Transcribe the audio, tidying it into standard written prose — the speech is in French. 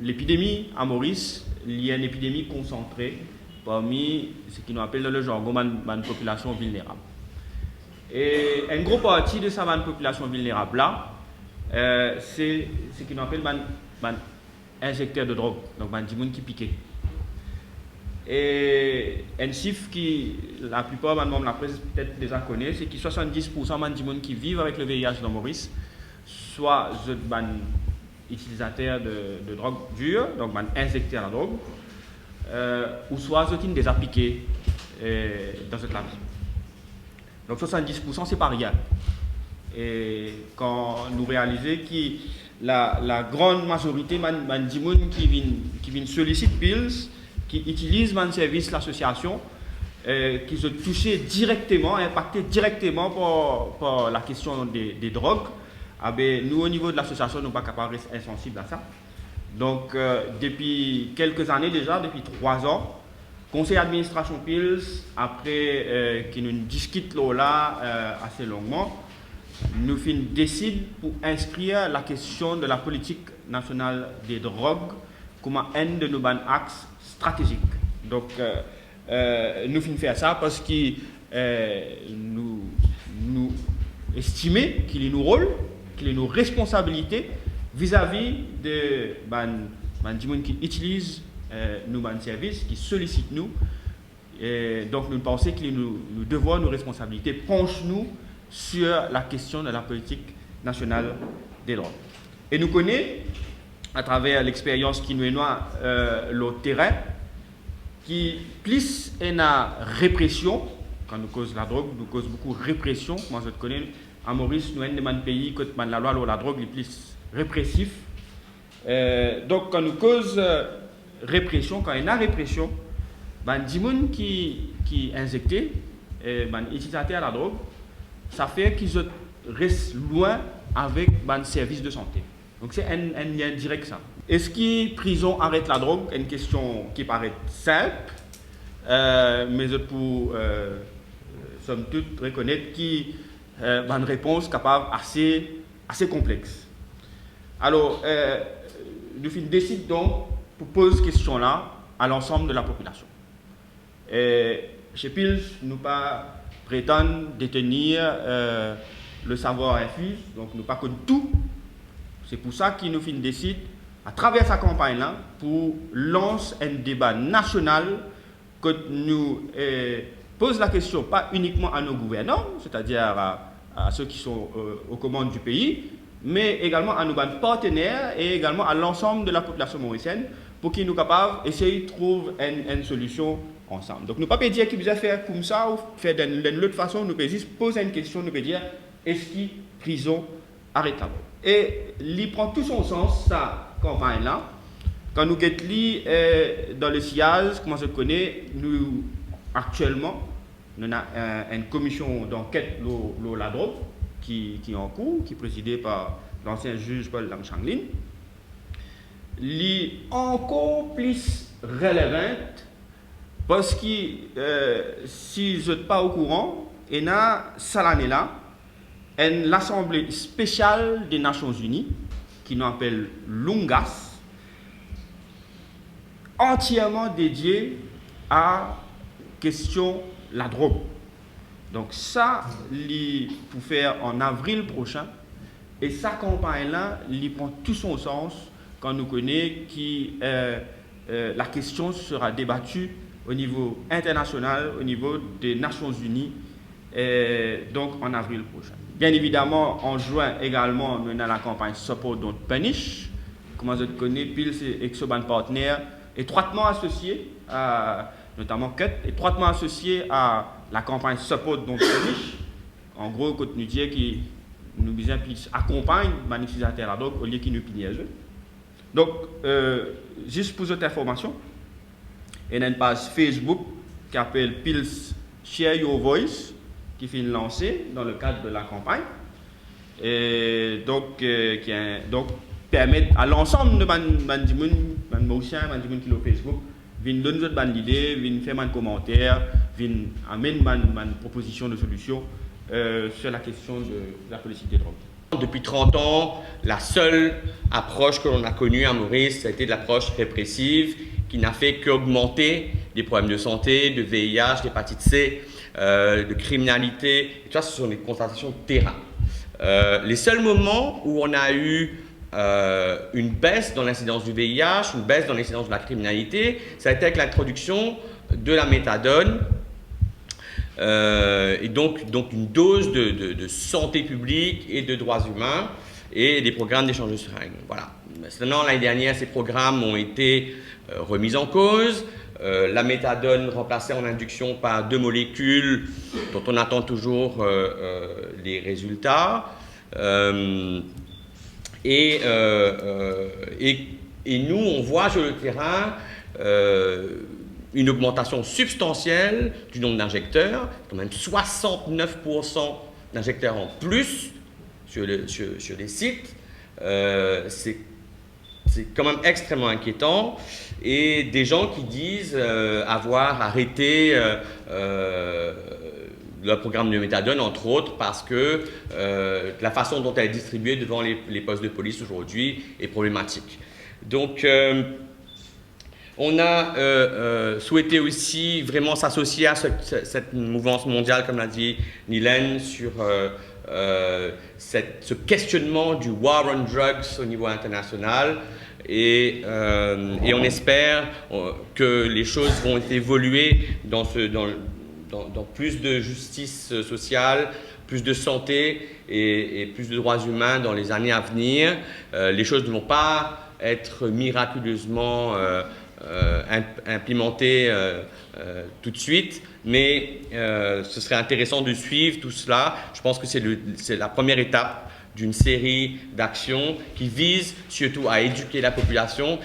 l'épidémie à Maurice, il y a une épidémie concentrée parmi ce qu'on appelle dans le jargon une population vulnérable. Et une grosse partie de cette population vulnérable là, c'est ce qu'on appelle un injecteur de drogue, donc des gens qui piquent. Et un chiffre qui, la plupart des membres de la presse peut-être déjà connaissent, c'est que 70% des gens qui vivent avec le VIH dans Maurice, soit des utilisateurs de drogue dure, donc des injecteurs de drogue, ou soit ils déjà piqués dans cette vie. Donc 70% c'est pas rien. Et quand nous réalisons que la grande majorité des gens qui viennent solliciter Pills, qui utilisent mon service, l'association, qui sont touchés directement, impactés directement par la question des drogues, nous au niveau de l'association, nous ne sommes pas capables de rester insensibles à ça. Donc depuis quelques années déjà, depuis 3 ans, conseil d'administration Pills, après qui nous discute là assez longuement, nous décide pour inscrire la question de la politique nationale des drogues comme un de nos axes stratégiques. Donc nous faire ça parce que nous estimons qu'il est nos rôles, qu'il est nos responsabilités vis-à-vis de gens qui utilisent nos services, qui sollicitent nous. Et donc nous pensons que nous devons nos responsabilités, penchons-nous sur la question de la politique nationale des drogues. Et nous connaissons, à travers l'expérience qui nous est le terrain, qui plus une répression, quand nous cause la drogue, nous cause beaucoup de répression. Moi je connais, à Maurice, nous sommes un pays où la loi la drogue est plus répressif. Donc quand nous cause répression, quand il y a répression, des gens qui injectés, utilisateurs de la drogue, ça fait qu'ils restent loin avec les services de santé. Donc c'est un lien direct ça. Est-ce que prison arrête la drogue? Une question qui paraît simple, mais pour somme toute reconnaître qu'il y a une réponse capable assez complexe. Alors, nous décidons donc pour poser cette question-là à l'ensemble de la population. Chez Pills, nous pas prétendons détenir le savoir infus, donc nous pas connaissons tout. C'est pour ça qu'il nous décide, à travers sa campagne-là, pour lancer un débat national que nous pose la question pas uniquement à nos gouvernants, c'est-à-dire à ceux qui sont aux commandes du pays, mais également à nos partenaires et également à l'ensemble de la population mauricienne pour qu'ils nous capables d'essayer de trouver une solution ensemble. Donc nous ne pouvons pas dire qu'il faut faire comme ça ou faire d'une autre façon, nous pouvons juste poser une question, nous pouvons dire est-ce que prison arrête la drogue? Et il prend tout son sens, sa campagne-là. Quand nous sommes dans le sillage, comment je connais, nous actuellement, nous avons une commission d'enquête sur la drogue qui est en cours, qui est présidée par l'ancien juge Paul Lam Changlin. Elle est encore plus relevante parce que si vous n'êtes pas au courant, il y a cette année-là l'Assemblée spéciale des Nations Unies, qui nous appelle l'UNGAS, entièrement dédiée à la question de la drogue. Donc ça, pour faire en avril prochain, et sa campagne-là, il prend tout son sens quand nous connaissons que la question sera débattue au niveau international, au niveau des Nations Unies, donc en avril prochain. Bien évidemment, en juin également, nous avons la campagne Support Don't Punish. Comment vous connaissez, Pills et Exoban Partner, étroitement associés, notamment CUT, étroitement associés à la campagne Support Don't Punish. En gros, quand nous disons que nous accompagnent les utilisateurs de la drogue au lieu qu'ils nous punissent. Donc, juste pour cette information, il y a une page Facebook qui s'appelle Pills Share Your Voice, qui finit lancée dans le cadre de la campagne. Et donc, donc permet à l'ensemble de les Mauriciens, les gens qui sont sur Facebook, de donner des idées, de faire des commentaires, de amener des propositions de solutions sur la question de la politique des drogues. Depuis 30 ans, la seule approche que l'on a connue à Maurice, ça a été de l'approche répressive qui n'a fait qu'augmenter les problèmes de santé, de VIH, d'hépatite C, de criminalité. Et tout ça, ce sont des constatations de terrain. Les seuls moments où on a eu une baisse dans l'incidence du VIH, une baisse dans l'incidence de la criminalité, ça a été avec l'introduction de la méthadone, et donc une dose de santé publique et de droits humains et des programmes d'échange de seringues. Voilà. Maintenant, l'année dernière, ces programmes ont été remis en cause. La méthadone remplacée en induction par 2 molécules dont on attend toujours les résultats. Et nous, on voit sur le terrain une augmentation substantielle du nombre d'injecteurs, quand même 69% d'injecteurs en plus sur les sites. C'est quand même extrêmement inquiétant. Et des gens qui disent avoir arrêté le programme de méthadone, entre autres, parce que la façon dont elle est distribuée devant les postes de police aujourd'hui est problématique. Donc, on a souhaité aussi vraiment s'associer à cette mouvance mondiale, comme l'a dit Nilen, sur ce questionnement du war on drugs au niveau international. Et on espère que les choses vont évoluer dans plus de justice sociale, plus de santé et plus de droits humains dans les années à venir. Les choses ne vont pas être miraculeusement implémentées tout de suite, mais ce serait intéressant de suivre tout cela. Je pense que c'est la première étape d'une série d'actions qui visent surtout à éduquer la population